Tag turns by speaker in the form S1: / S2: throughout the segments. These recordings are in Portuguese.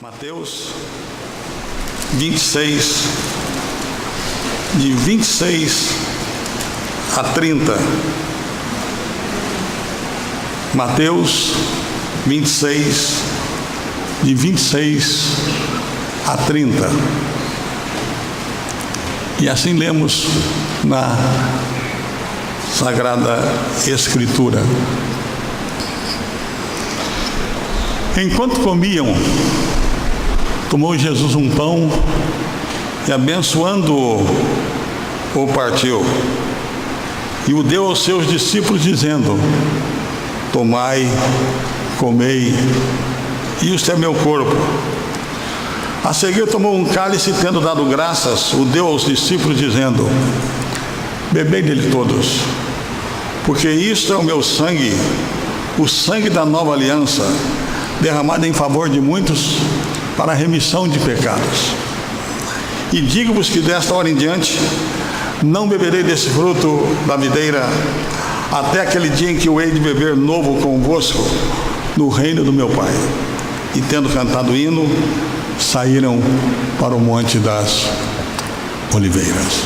S1: Mateus 26, de 26 a 30. Mateus 26, de 26 a 30. E assim lemos na Sagrada Escritura. Enquanto comiam, tomou Jesus um pão e, abençoando-o, o partiu e o deu aos seus discípulos, dizendo: tomai, comei, isto é meu corpo. A seguir tomou um cálice, tendo dado graças, o deu aos discípulos, dizendo: bebei dele todos, porque isto é o meu sangue, o sangue da nova aliança, derramado em favor de muitos para a remissão de pecados. E digo-vos que desta hora em diante não beberei desse fruto da videira até aquele dia em que eu hei de beber novo convosco no reino do meu Pai. E tendo cantado o hino, saíram para o Monte das Oliveiras.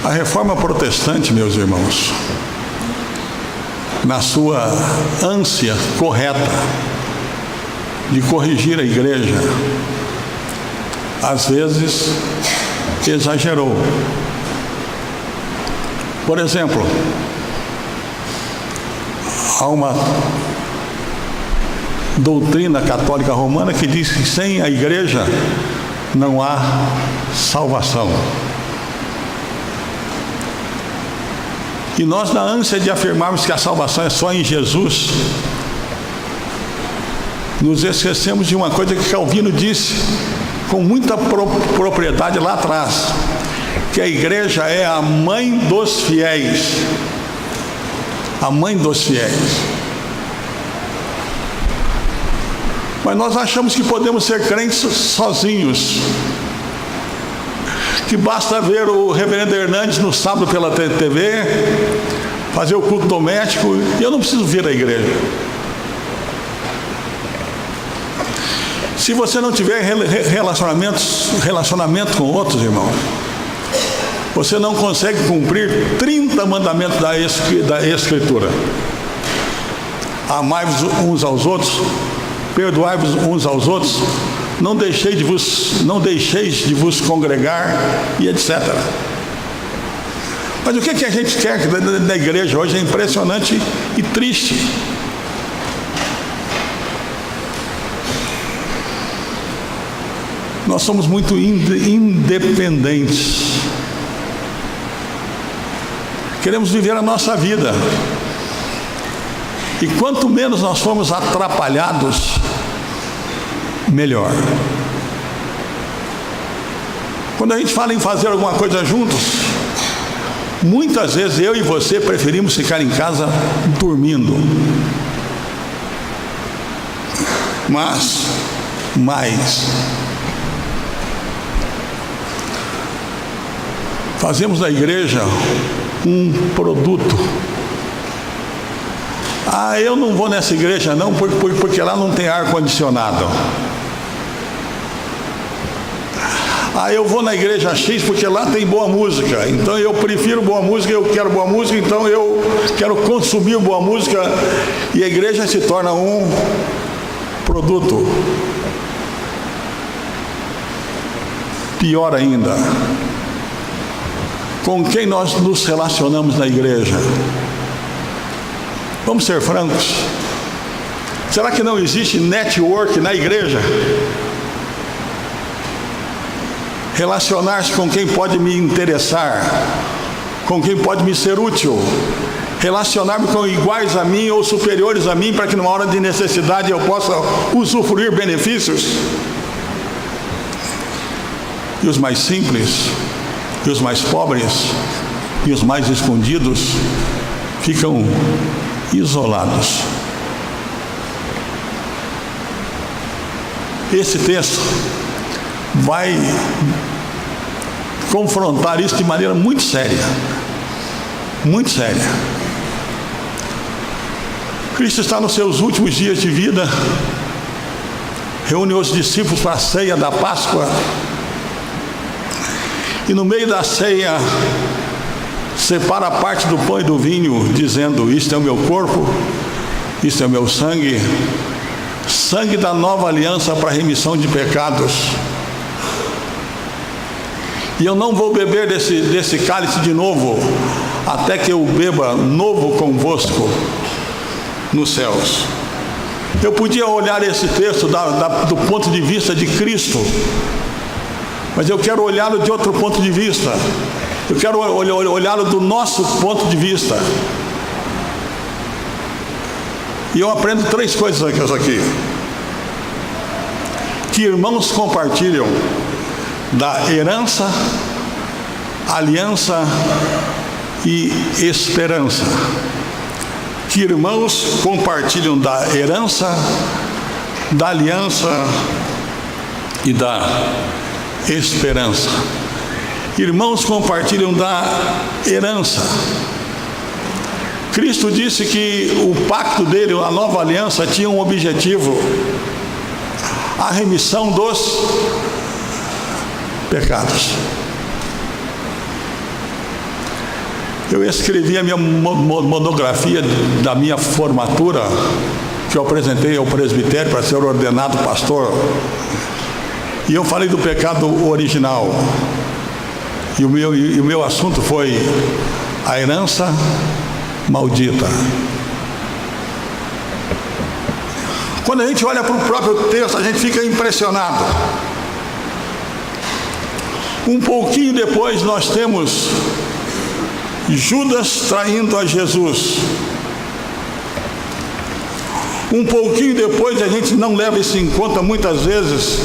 S1: A reforma protestante, meus irmãos, na sua ânsia correta de corrigir a igreja, às vezes exagerou. Por exemplo, há uma doutrina católica romana que diz que sem a igreja não há salvação. E nós, na ânsia de afirmarmos que a salvação é só em Jesus, nos esquecemos de uma coisa que Calvino disse com muita propriedade lá atrás, que a igreja é a mãe dos fiéis. A mãe dos fiéis. Mas nós achamos que podemos ser crentes sozinhos, que basta ver o reverendo Hernandes no sábado pela TV, fazer o culto doméstico, e eu não preciso vir à igreja. Se você não tiver relacionamento com outros irmãos, você não consegue cumprir 30 mandamentos da Escritura. Amai-vos uns aos outros, perdoai-vos uns aos outros, não deixeis de vos congregar, e etc. Mas o que a gente quer da igreja hoje é impressionante e triste. Nós somos muito independentes. Queremos viver a nossa vida. E quanto menos nós formos atrapalhados, melhor. Quando a gente fala em fazer alguma coisa juntos, muitas vezes eu e você preferimos ficar em casa dormindo. Mas fazemos da igreja um produto. Eu não vou nessa igreja não, porque lá não tem ar-condicionado. Eu vou na igreja X porque lá tem boa música, então eu prefiro boa música, eu quero boa música, então eu quero consumir boa música, e a igreja se torna um produto. Pior ainda, com quem nós nos relacionamos na igreja? Vamos ser francos. Será que não existe network na igreja? Relacionar-se com quem pode me interessar, com quem pode me ser útil, relacionar-me com iguais a mim ou superiores a mim, para que numa hora de necessidade eu possa usufruir benefícios. E os mais simples, e os mais pobres, e os mais escondidos ficam isolados. Esse texto vai confrontar isso de maneira muito séria. Muito séria. Cristo está nos seus últimos dias de vida, reúne os discípulos para a ceia da Páscoa, e no meio da ceia separa a parte do pão e do vinho, dizendo: isto é o meu corpo, isto é o meu sangue, sangue da nova aliança para a remissão de pecados. E eu não vou beber desse cálice de novo, até que eu beba novo convosco nos céus. Eu podia olhar esse texto do ponto de vista de Cristo, mas eu quero olhá-lo de outro ponto de vista. Eu quero olhá-lo do nosso ponto de vista. E eu aprendo 3 coisas aqui. Que irmãos compartilham da herança, aliança e esperança. Que irmãos compartilham da herança, da aliança e da esperança. Irmãos compartilham da herança. Cristo disse que o pacto dele, a nova aliança, tinha um objetivo: a remissão dos pecados. Eu escrevi a minha monografia da minha formatura, que eu apresentei ao presbitério para ser ordenado pastor, e eu falei do pecado original, e o meu assunto foi a herança maldita. Quando a gente olha para o próprio texto, a gente fica impressionado. Um pouquinho depois nós temos Judas traindo a Jesus. Um pouquinho depois, a gente não leva isso em conta muitas vezes,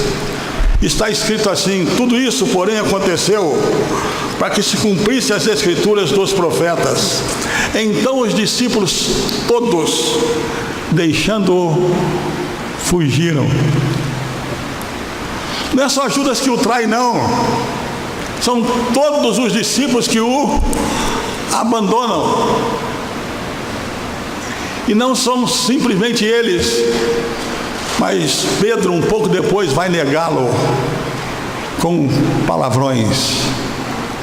S1: está escrito assim: tudo isso, porém, aconteceu para que se cumprisse as escrituras dos profetas. Então os discípulos todos, deixando-o, fugiram. Não é só Judas que o trai, não. São todos os discípulos que o abandonam. E não são simplesmente eles, mas Pedro, um pouco depois, vai negá-lo com palavrões,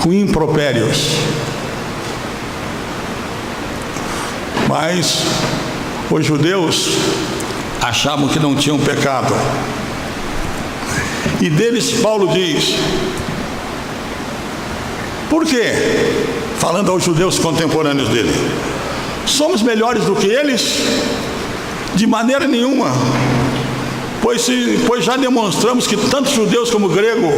S1: com impropérios. Mas os judeus achavam que não tinham pecado. E deles Paulo diz: por quê? Falando aos judeus contemporâneos dele: somos melhores do que eles? De maneira nenhuma, pois já demonstramos que tanto judeus como gregos,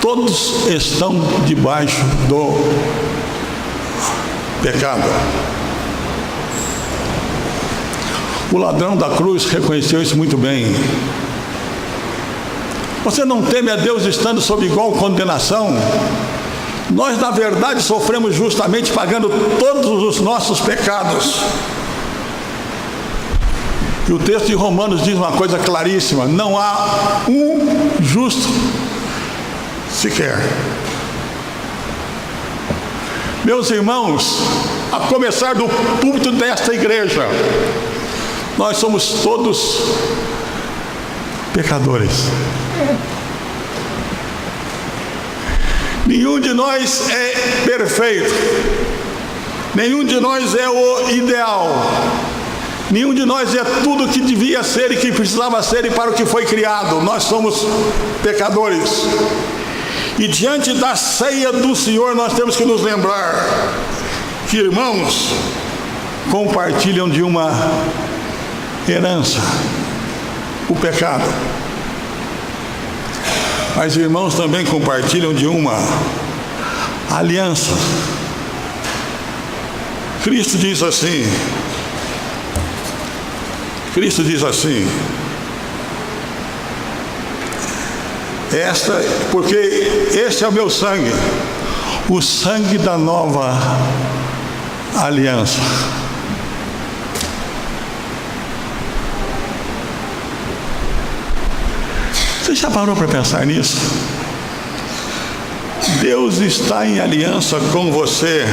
S1: todos estão debaixo do pecado. O ladrão da cruz reconheceu isso muito bem. Você não teme a Deus estando sob igual condenação? Nós, na verdade, sofremos justamente pagando todos os nossos pecados. E o texto de Romanos diz uma coisa claríssima: não há um justo sequer. Meus irmãos, a começar do púlpito desta igreja, nós somos todos pecadores. Nenhum de nós é perfeito. Nenhum de nós é o ideal. Nenhum de nós é tudo que devia ser e que precisava ser e para o que foi criado. Nós somos pecadores. E diante da ceia do Senhor, nós temos que nos lembrar que irmãos compartilham de uma herança, o pecado. Mas irmãos também compartilham de uma aliança. Cristo diz assim, porque este é o meu sangue, o sangue da nova aliança. Você já parou para pensar nisso? Deus está em aliança com você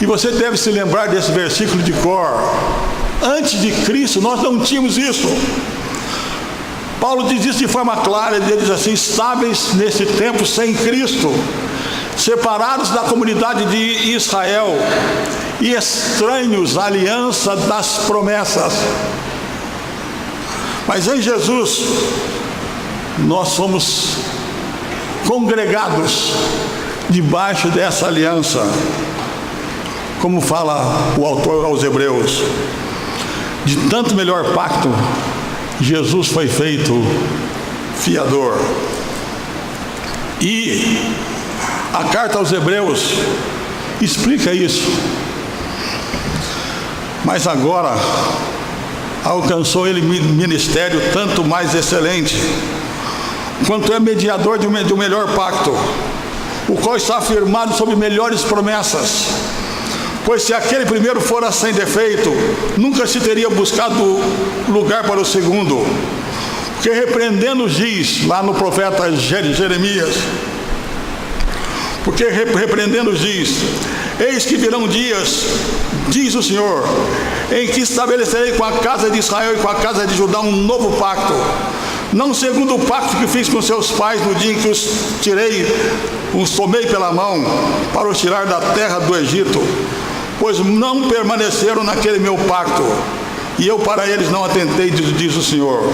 S1: E você deve se lembrar desse versículo de cor. Antes de Cristo nós não tínhamos isso. Paulo diz isso de forma clara, ele diz assim: estáveis nesse tempo sem Cristo, separados da comunidade de Israel e estranhos à aliança das promessas. Mas em Jesus nós somos congregados debaixo dessa aliança, como fala o autor aos Hebreus. De tanto melhor pacto, Jesus foi feito fiador. E a carta aos Hebreus explica isso. Mas agora alcançou ele ministério tanto mais excelente, quanto é mediador de um melhor pacto, o qual está afirmado sobre melhores promessas. Pois se aquele primeiro fora sem defeito, nunca se teria buscado lugar para o segundo. Porque repreendendo diz, lá no profeta Jeremias, porque repreendendo diz: eis que virão dias, diz o Senhor, em que estabelecerei com a casa de Israel e com a casa de Judá um novo pacto, não segundo o pacto que fiz com seus pais no dia em que os tomei pela mão para os tirar da terra do Egito, pois não permaneceram naquele meu pacto, e eu para eles não atentei, diz o Senhor.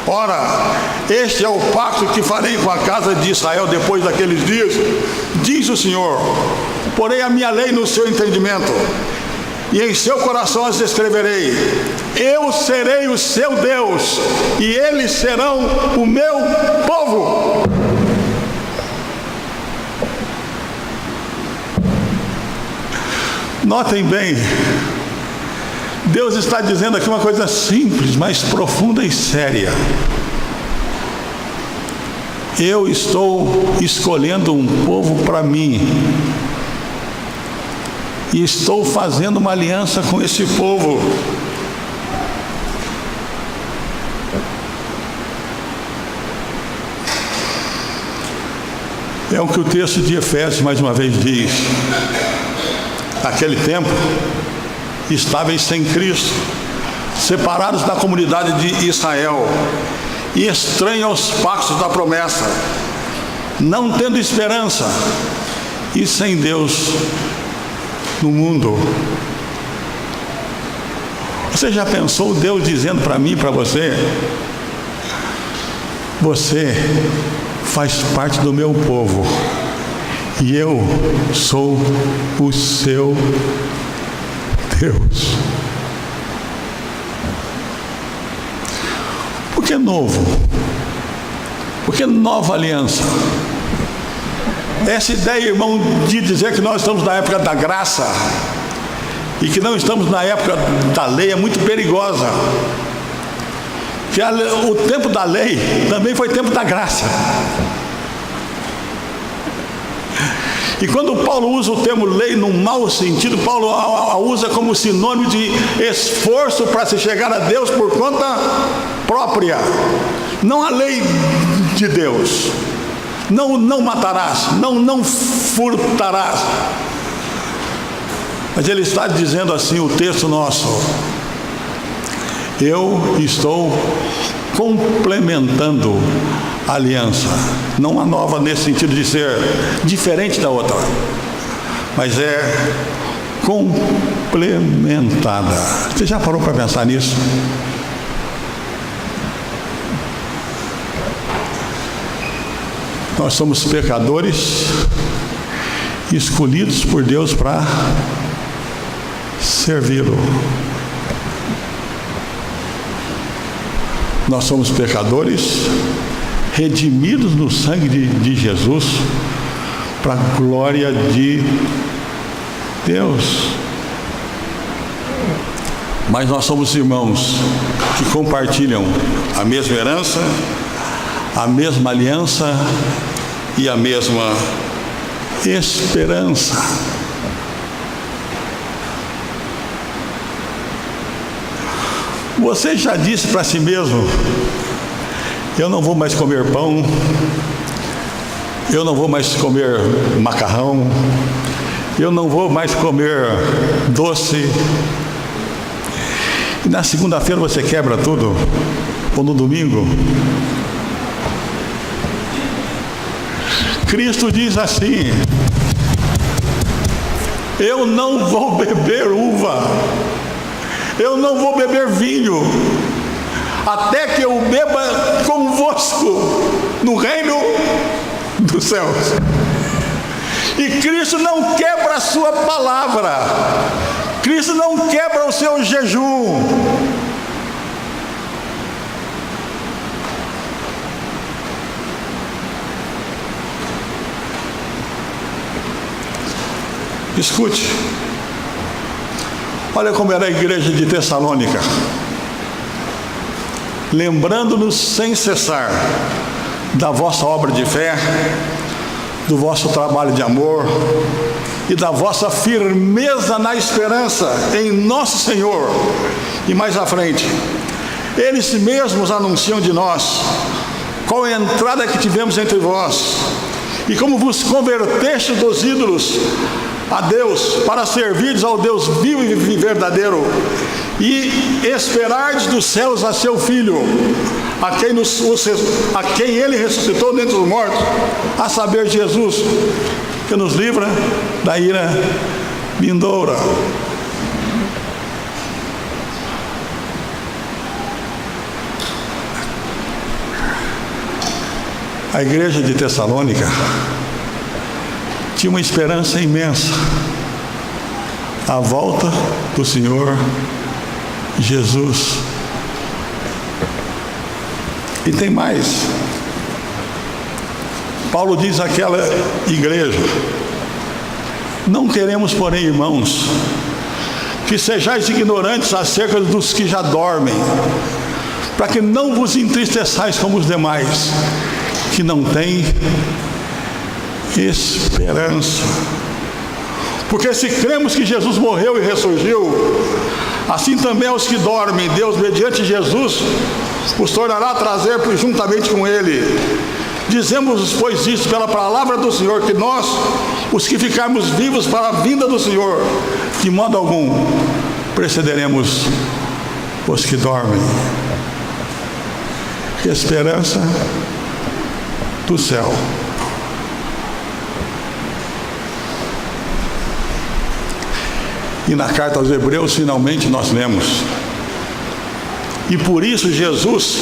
S1: Ora, este é o pacto que farei com a casa de Israel depois daqueles dias, diz o Senhor. Porei a minha lei no seu entendimento, e em seu coração as escreverei. Eu serei o seu Deus, e eles serão o meu povo. Notem bem, Deus está dizendo aqui uma coisa simples, mas profunda e séria. Eu estou escolhendo um povo para mim, e estou fazendo uma aliança com esse povo. É o que o texto de Efésios mais uma vez diz. Naquele tempo, estáveis sem Cristo, separados da comunidade de Israel e estranhos aos pactos da promessa, não tendo esperança e sem Deus no mundo. Você já pensou Deus dizendo para mim e para você: você faz parte do meu povo e eu sou o seu Deus? Por que novo? Por que nova aliança? Essa ideia, irmão, de dizer que nós estamos na época da graça e que não estamos na época da lei é muito perigosa. Que o tempo da lei também foi tempo da graça. E quando Paulo usa o termo lei num mau sentido, Paulo a usa como sinônimo de esforço para se chegar a Deus por conta própria. Não a lei de Deus. Não matarás, não furtarás. Mas ele está dizendo assim, o texto nosso: eu estou complementando a aliança, não a nova nesse sentido de ser diferente da outra, mas é complementada. Você já parou para pensar nisso? Nós somos pecadores escolhidos por Deus para servi-lo. Nós somos pecadores redimidos no sangue de Jesus para a glória de Deus. Mas nós somos irmãos que compartilham a mesma herança, a mesma aliança e a mesma esperança. Você já disse para si mesmo: eu não vou mais comer pão, eu não vou mais comer macarrão, eu não vou mais comer doce. E na segunda-feira você quebra tudo, ou no domingo. Cristo diz assim: eu não vou beber uva, eu não vou beber vinho, até que eu beba convosco no reino dos céus. E Cristo não quebra a sua palavra, Cristo não quebra o seu jejum. Escute, olha como era a igreja de Tessalônica, lembrando-nos sem cessar da vossa obra de fé, do vosso trabalho de amor e da vossa firmeza na esperança em nosso Senhor. E mais à frente, eles mesmos anunciam de nós qual a entrada que tivemos entre vós e como vos convertestes dos ídolos a Deus, para servirdes ao Deus vivo e verdadeiro, e esperardes dos céus a seu Filho, a quem ele ressuscitou dentre os mortos, a saber, Jesus, que nos livra da ira vindoura. A igreja de Tessalônica tinha uma esperança imensa: a volta do Senhor Jesus. E tem mais. Paulo diz àquela igreja: não queremos, porém, irmãos, que sejais ignorantes acerca dos que já dormem, para que não vos entristeçais como os demais, que não têm esperança. Porque se cremos que Jesus morreu e ressurgiu, assim também aos que dormem, Deus, mediante Jesus, os tornará a trazer juntamente com Ele. Dizemos, pois, isso pela palavra do Senhor, que nós, os que ficarmos vivos para a vinda do Senhor, de modo algum precederemos os que dormem. Esperança do céu. E na carta aos Hebreus, finalmente, nós lemos: e por isso Jesus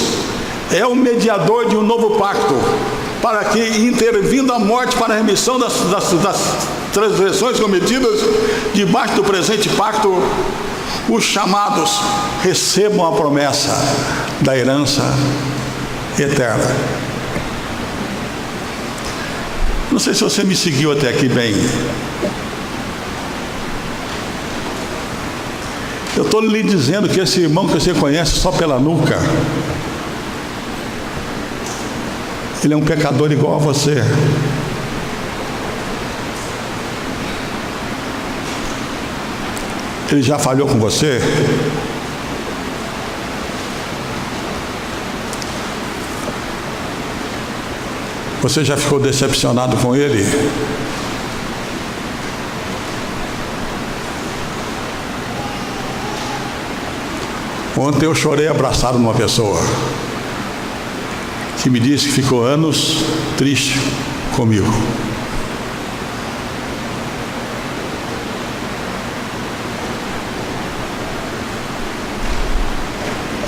S1: é o mediador de um novo pacto, para que, intervindo a morte para a remissão das transgressões cometidas debaixo do presente pacto, os chamados recebam a promessa da herança eterna. Não sei se você me seguiu até aqui bem. Eu estou lhe dizendo que esse irmão que você conhece só pela nuca, ele é um pecador igual a você. Ele já falhou com você? Você já ficou decepcionado com ele? Ontem eu chorei abraçado numa pessoa que me disse que ficou anos triste comigo.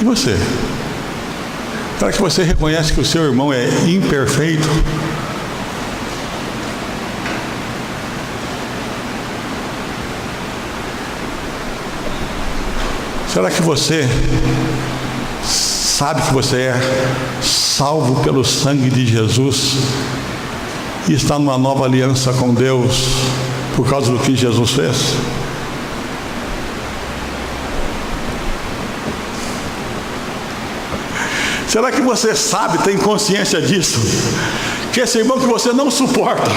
S1: E você? Será que você reconhece que o seu irmão é imperfeito? Será que você sabe que você é salvo pelo sangue de Jesus e está numa nova aliança com Deus por causa do que Jesus fez? Será que você sabe, tem consciência disso? Que esse irmão que você não suporta,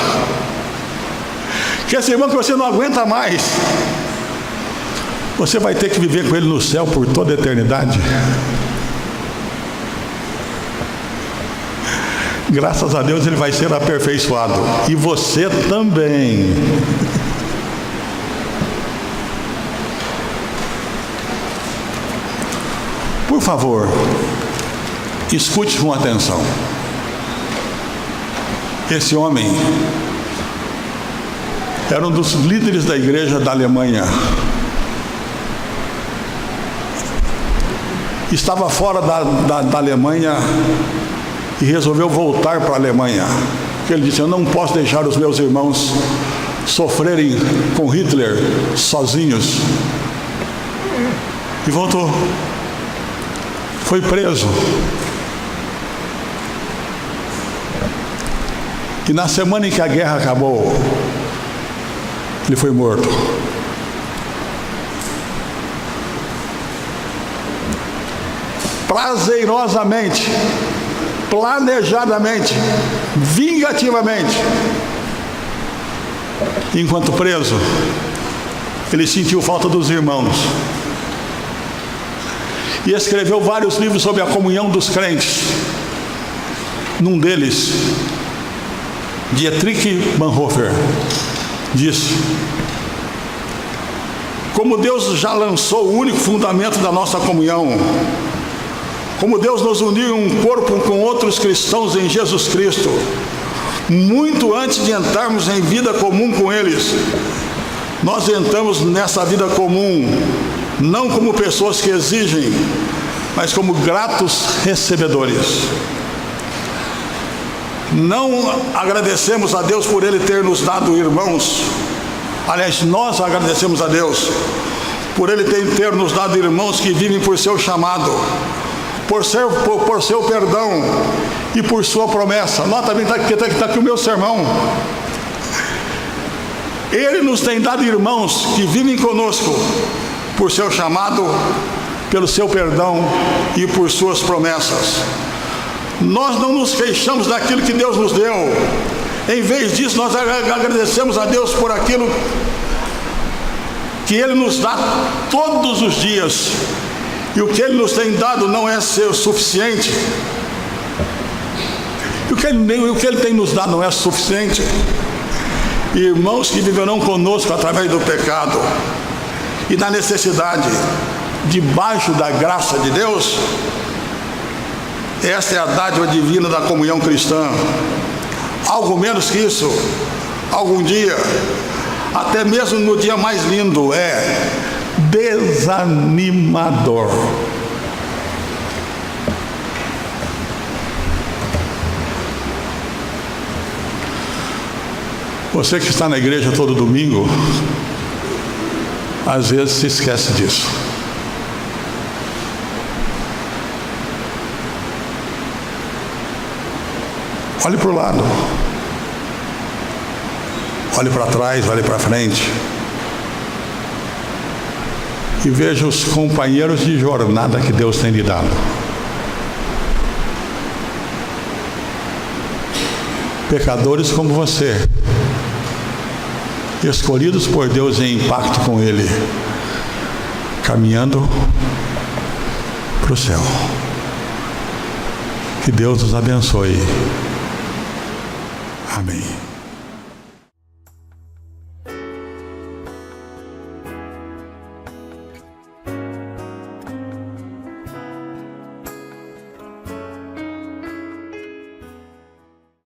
S1: que esse irmão que você não aguenta mais, você vai ter que viver com ele no céu por toda a eternidade? Graças a Deus ele vai ser aperfeiçoado. E você também. Por favor, escute com atenção. Esse homem era um dos líderes da igreja da Alemanha. Estava fora da Alemanha e resolveu voltar para a Alemanha. Ele disse: eu não posso deixar os meus irmãos sofrerem com Hitler sozinhos. E voltou. Foi preso. E na semana em que a guerra acabou, ele foi morto. Prazerosamente, planejadamente, vingativamente. Enquanto preso, ele sentiu falta dos irmãos. E escreveu vários livros sobre a comunhão dos crentes. Num deles, Dietrich Bonhoeffer disse: como Deus já lançou o único fundamento da nossa comunhão, como Deus nos uniu em um corpo com outros cristãos em Jesus Cristo, muito antes de entrarmos em vida comum com eles, nós entramos nessa vida comum, não como pessoas que exigem, mas como gratos recebedores. Não agradecemos a Deus por Ele ter nos dado irmãos. Aliás, nós agradecemos a Deus por Ele ter nos dado irmãos que vivem por seu chamado, por seu perdão e por sua promessa. Nota bem, está aqui o meu sermão. Ele nos tem dado irmãos que vivem conosco por seu chamado, pelo seu perdão e por suas promessas. Nós não nos queixamos daquilo que Deus nos deu. Em vez disso, nós agradecemos a Deus por aquilo que Ele nos dá todos os dias. E o que Ele nos tem dado não é ser suficiente. E o que Ele tem nos dado não é suficiente. Irmãos que viverão conosco através do pecado e da necessidade, debaixo da graça de Deus. Esta é a dádiva divina da comunhão cristã. Algo menos que isso, algum dia, até mesmo no dia mais lindo, é desanimador. Você que está na igreja todo domingo, às vezes se esquece disso. Olhe para o lado, olhe para trás, olhe para frente e veja os companheiros de jornada que Deus tem lhe dado. Pecadores como você, escolhidos por Deus em pacto com Ele, caminhando para o céu. Que Deus nos abençoe. Amém.